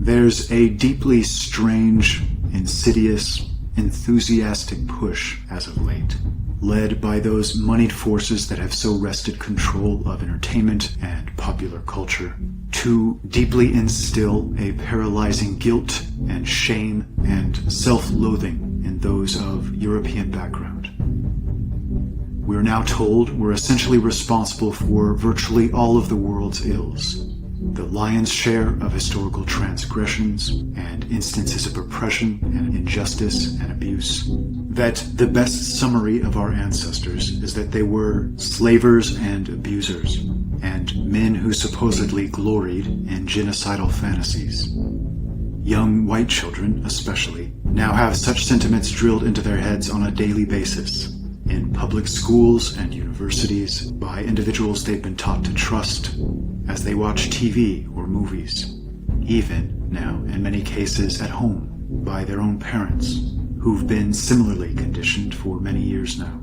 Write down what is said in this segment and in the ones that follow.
There's a deeply strange, insidious, enthusiastic push as of late, led by those moneyed forces that have so wrested control of entertainment and popular culture, to deeply instill a paralyzing guilt and shame and self-loathing in those of European background. We're now told we're essentially responsible for virtually all of the world's ills, the lion's share of historical transgressions and instances of oppression and injustice and abuse, that the best summary of our ancestors is that they were slavers and abusers, and men who supposedly gloried in genocidal fantasies. Young white children, especially, now have such sentiments drilled into their heads on a daily basis, in public schools and universities, by individuals they've been taught to trust, as they watch TV or movies, even now, in many cases, at home, by their own parents, who've been similarly conditioned for many years now.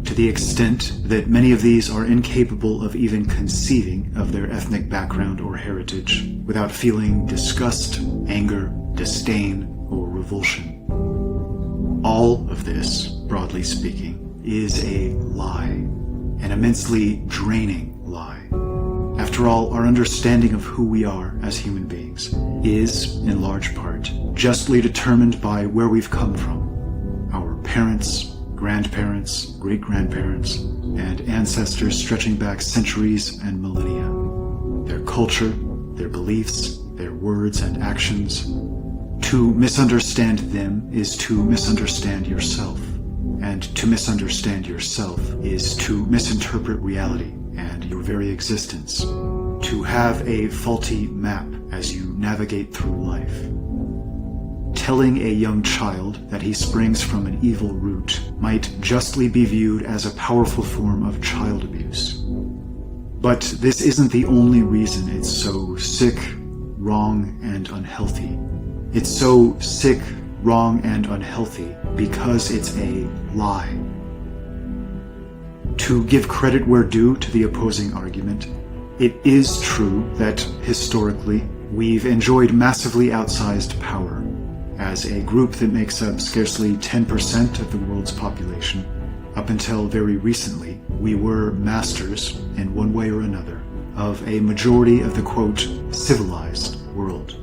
To the extent that many of these are incapable of even conceiving of their ethnic background or heritage without feeling disgust, anger, disdain, or revulsion. All of this, broadly speaking, is a lie, an immensely draining lie. After all, our understanding of who we are as human beings is, in large part, justly determined by where we've come from. Our parents, grandparents, great-grandparents, and ancestors stretching back centuries and millennia. Their culture, their beliefs, their words and actions. To misunderstand them is to misunderstand yourself. And to misunderstand yourself is to misinterpret reality and your very existence. To have a faulty map as you navigate through life. Telling a young child that he springs from an evil root might justly be viewed as a powerful form of child abuse. But this isn't the only reason it's so sick, wrong, and unhealthy. It's so sick, wrong, and unhealthy because it's a lie. To give credit where due to the opposing argument, it is true that, historically, we've enjoyed massively outsized power. As a group that makes up scarcely 10% of the world's population, up until very recently, we were masters, in one way or another, of a majority of the, quote, civilized world.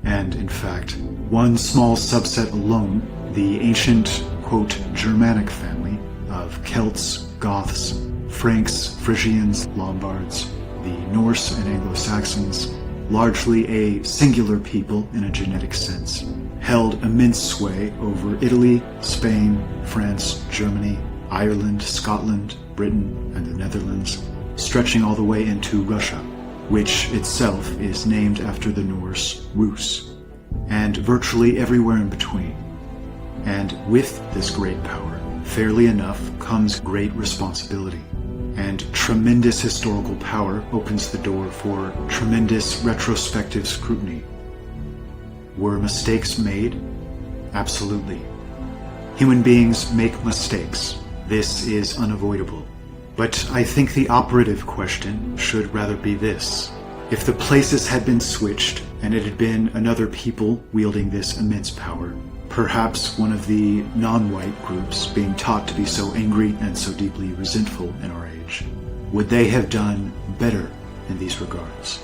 And, in fact, one small subset alone, the ancient, quote, Germanic family of Celts, Goths, Franks, Frisians, Lombards, the Norse and Anglo-Saxons, largely a singular people in a genetic sense, held immense sway over Italy, Spain, France, Germany, Ireland, Scotland, Britain, and the Netherlands, stretching all the way into Russia, which itself is named after the Norse Rus, and virtually everywhere in between. And with this great power, fairly enough, comes great responsibility. And tremendous historical power opens the door for tremendous retrospective scrutiny. Were mistakes made? Absolutely. Human beings make mistakes. This is unavoidable. But I think the operative question should rather be this. If the places had been switched, and it had been another people wielding this immense power, perhaps one of the non-white groups being taught to be so angry and so deeply resentful in our age, would they have done better in these regards?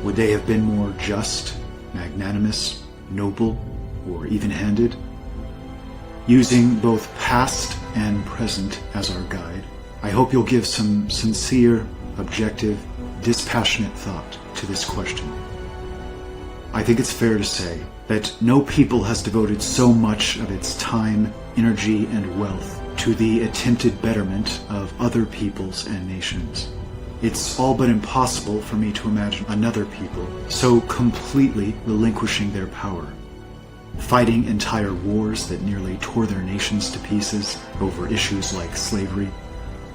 Would they have been more just, magnanimous, noble, or even-handed? Using both past and present as our guide, I hope you'll give some sincere, objective, dispassionate thought to this question. I think it's fair to say that no people has devoted so much of its time, energy, and wealth to the attempted betterment of other peoples and nations. It's all but impossible for me to imagine another people so completely relinquishing their power, fighting entire wars that nearly tore their nations to pieces over issues like slavery,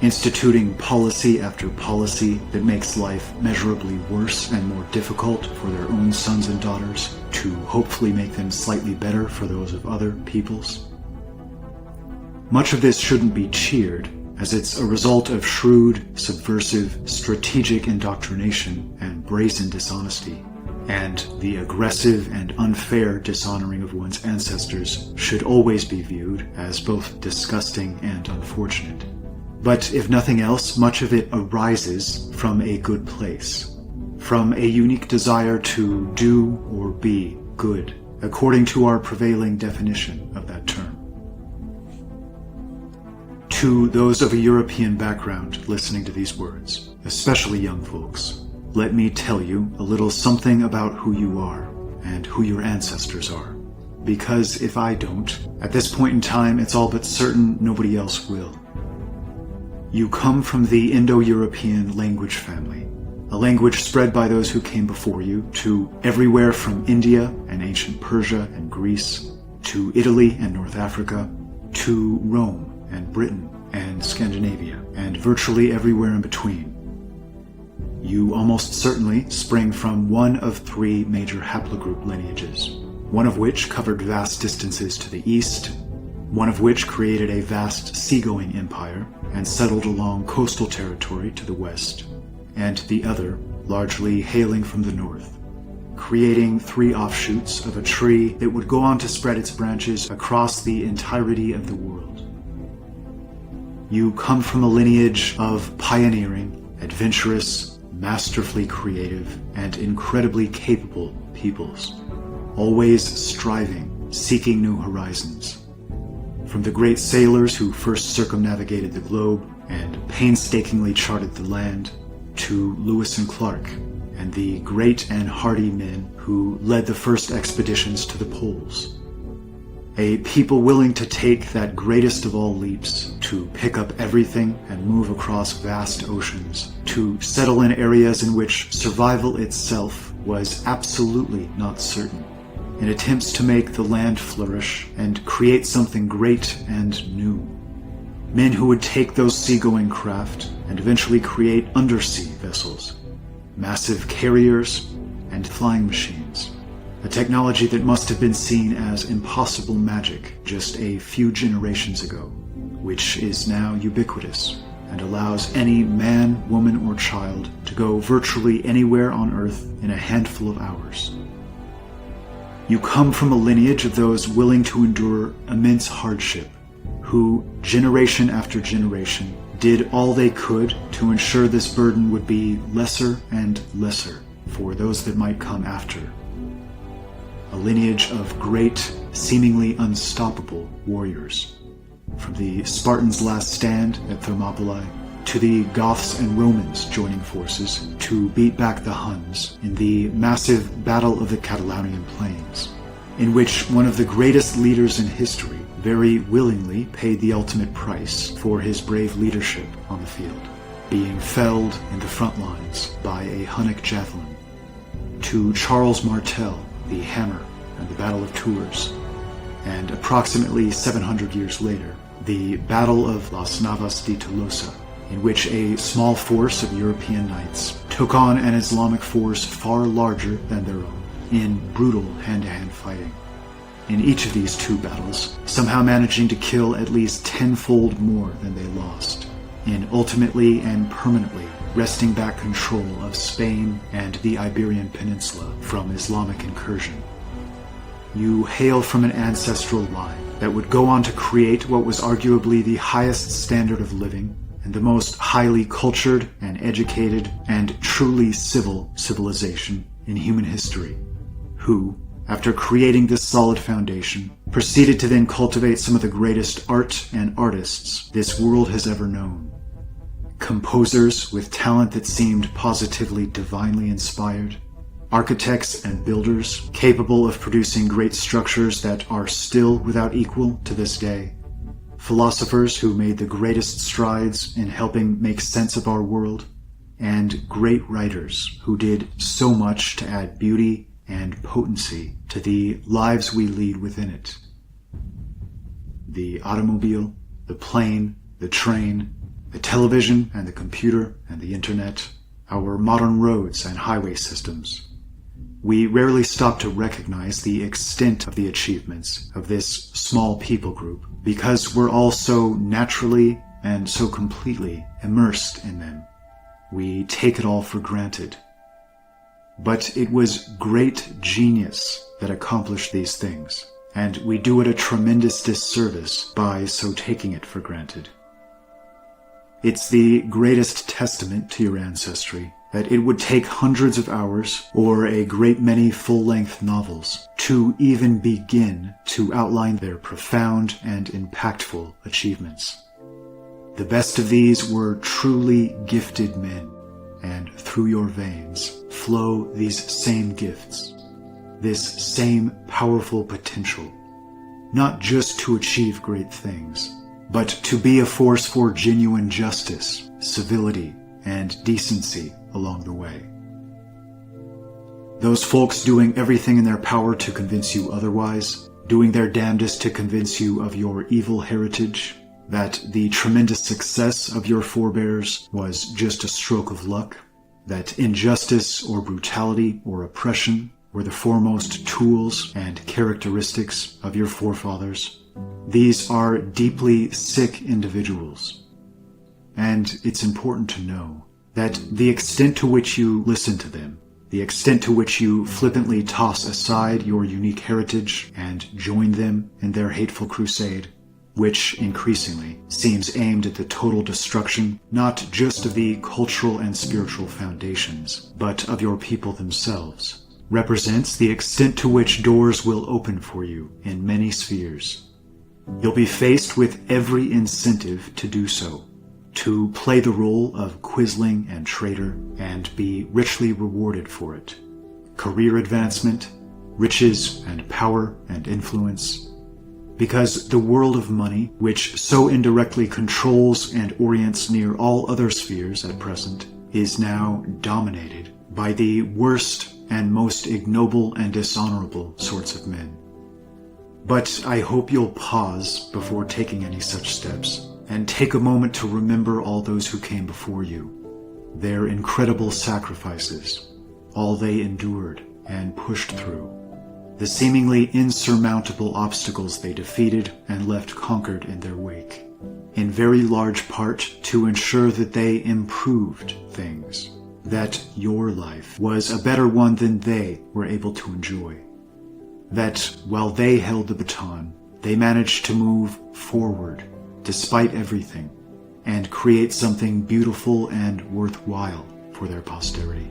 instituting policy after policy that makes life measurably worse and more difficult for their own sons and daughters, to hopefully make them slightly better for those of other peoples. Much of this shouldn't be cheered, as it's a result of shrewd, subversive, strategic indoctrination and brazen dishonesty. and the aggressive and unfair dishonoring of one's ancestors should always be viewed as both disgusting and unfortunate. But if nothing else, much of it arises from a good place, from a unique desire to do or be good, according to our prevailing definition of that term. To those of a European background listening to these words, especially young folks, let me tell you a little something about who you are and who your ancestors are. Because if I don't, at this point in time, it's all but certain nobody else will. You come from the Indo-European language family, a language spread by those who came before you to everywhere from India and ancient Persia and Greece, to Italy and North Africa, to Rome and Britain and Scandinavia, and virtually everywhere in between. You almost certainly spring from one of three major haplogroup lineages, one of which covered vast distances to the east, one of which created a vast seagoing empire and settled along coastal territory to the west, and the other largely hailing from the north, creating three offshoots of a tree that would go on to spread its branches across the entirety of the world. You come from a lineage of pioneering, adventurous, masterfully creative, and incredibly capable peoples, always striving, seeking new horizons. From the great sailors who first circumnavigated the globe and painstakingly charted the land, to Lewis and Clark, and the great and hardy men who led the first expeditions to the poles. A people willing to take that greatest of all leaps, to pick up everything and move across vast oceans, to settle in areas in which survival itself was absolutely not certain, in attempts to make the land flourish and create something great and new. Men who would take those seagoing craft and eventually create undersea vessels, massive carriers, and flying machines. A technology that must have been seen as impossible magic just a few generations ago, which is now ubiquitous and allows any man, woman, or child to go virtually anywhere on Earth in a handful of hours. You come from a lineage of those willing to endure immense hardship, who, generation after generation, did all they could to ensure this burden would be lesser and lesser for those that might come after. A lineage of great, seemingly unstoppable warriors, from the Spartans' last stand at Thermopylae, to the Goths and Romans joining forces to beat back the Huns in the massive Battle of the Catalaunian Plains, in which one of the greatest leaders in history very willingly paid the ultimate price for his brave leadership on the field, being felled in the front lines by a Hunnic javelin, to Charles Martel, the Hammer, and the Battle of Tours, and approximately 700 years later, the Battle of Las Navas de Tolosa, in which a small force of European knights took on an Islamic force far larger than their own in brutal hand-to-hand fighting. In each of these two battles, somehow managing to kill at least tenfold more than they lost, in ultimately and permanently wresting back control of Spain and the Iberian Peninsula from Islamic incursion. You hail from an ancestral line that would go on to create what was arguably the highest standard of living and the most highly cultured and educated and truly civil civilization in human history, who, after creating this solid foundation, proceeded to then cultivate some of the greatest art and artists this world has ever known. Composers with talent that seemed positively divinely inspired, architects and builders capable of producing great structures that are still without equal to this day, philosophers who made the greatest strides in helping make sense of our world, and great writers who did so much to add beauty and potency to the lives we lead within it. The automobile, the plane, the train, the television and the computer and the internet, our modern roads and highway systems. We rarely stop to recognize the extent of the achievements of this small people group because we're all so naturally and so completely immersed in them. We take it all for granted. but it was great genius that accomplished these things, and we do it a tremendous disservice by so taking it for granted. It's the greatest testament to your ancestry that it would take hundreds of hours or a great many full-length novels to even begin to outline their profound and impactful achievements. The best of these were truly gifted men, and through your veins flow these same gifts, this same powerful potential, not just to achieve great things, but to be a force for genuine justice, civility, and decency along the way. Those folks doing everything in their power to convince you otherwise, doing their damnedest to convince you of your evil heritage, that the tremendous success of your forebears was just a stroke of luck, that injustice or brutality or oppression were the foremost tools and characteristics of your forefathers. These are deeply sick individuals, and it's important to know that the extent to which you listen to them, the extent to which you flippantly toss aside your unique heritage and join them in their hateful crusade, which increasingly seems aimed at the total destruction not just of the cultural and spiritual foundations, but of your people themselves, represents the extent to which doors will open for you in many spheres. You'll be faced with every incentive to do so, to play the role of quisling and traitor and be richly rewarded for it. Career advancement, riches and power and influence. Because the world of money, which so indirectly controls and orients near all other spheres at present, is now dominated by the worst and most ignoble and dishonorable sorts of men. But I hope you'll pause before taking any such steps, and take a moment to remember all those who came before you, their incredible sacrifices, all they endured and pushed through, the seemingly insurmountable obstacles they defeated and left conquered in their wake, in very large part to ensure that they improved things, that your life was a better one than they were able to enjoy, that while they held the baton, they managed to move forward despite everything and create something beautiful and worthwhile for their posterity.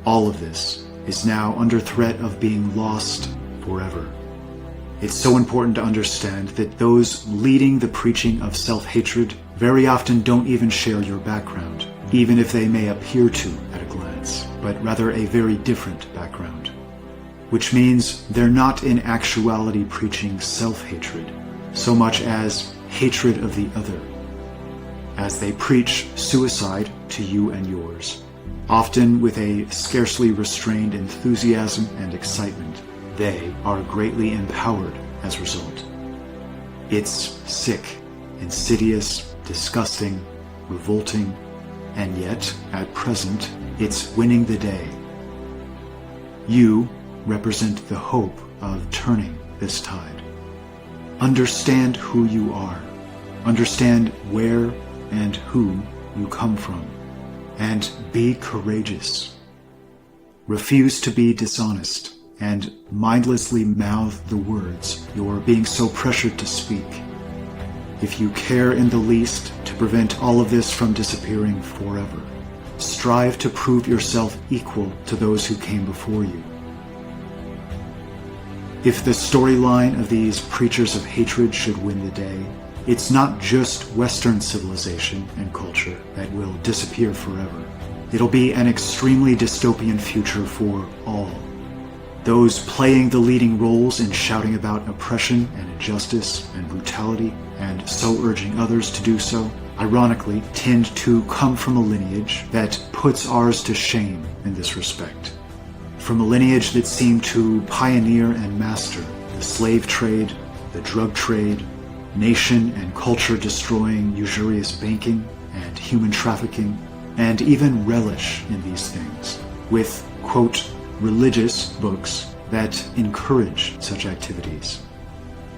All of this is now under threat of being lost forever. It's so important to understand that those leading the preaching of self-hatred very often don't even share your background, even if they may appear to at a glance, but rather a very different background. Which means they're not in actuality preaching self-hatred, so much as hatred of the other, as they preach suicide to you and yours, often with a scarcely restrained enthusiasm and excitement. They are greatly empowered as a result. It's sick, insidious, disgusting, revolting, and yet, at present, it's winning the day. You represent the hope of turning this tide. Understand who you are. Understand where and who you come from. And be courageous. Refuse to be dishonest and mindlessly mouth the words you're being so pressured to speak. If you care in the least to prevent all of this from disappearing forever, strive to prove yourself equal to those who came before you. If the storyline of these preachers of hatred should win the day, it's not just Western civilization and culture that will disappear forever. It'll be an extremely dystopian future for all. Those playing the leading roles in shouting about oppression and injustice and brutality, and so urging others to do so, ironically tend to come from a lineage that puts ours to shame in this respect. From a lineage that seemed to pioneer and master the slave trade, the drug trade, nation and culture destroying usurious banking and human trafficking, and even relish in these things, with, quote, religious books that encourage such activities.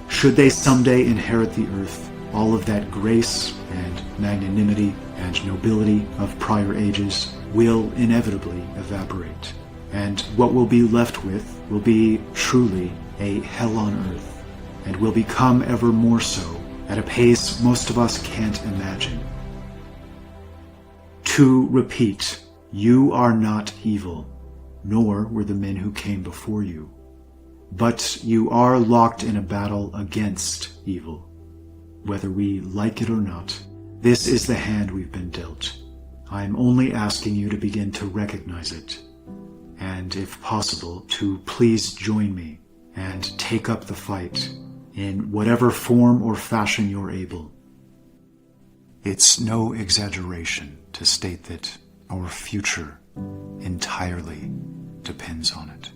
Should they someday inherit the earth, all of that grace and magnanimity and nobility of prior ages will inevitably evaporate, and what we'll be left with will be truly a hell on earth, and will become ever more so at a pace most of us can't imagine. To repeat, you are not evil, nor were the men who came before you, but you are locked in a battle against evil. Whether we like it or not, this is the hand we've been dealt. I'm only asking you to begin to recognize it, and if possible, to please join me and take up the fight in whatever form or fashion you're able. It's no exaggeration to state that our future entirely depends on it.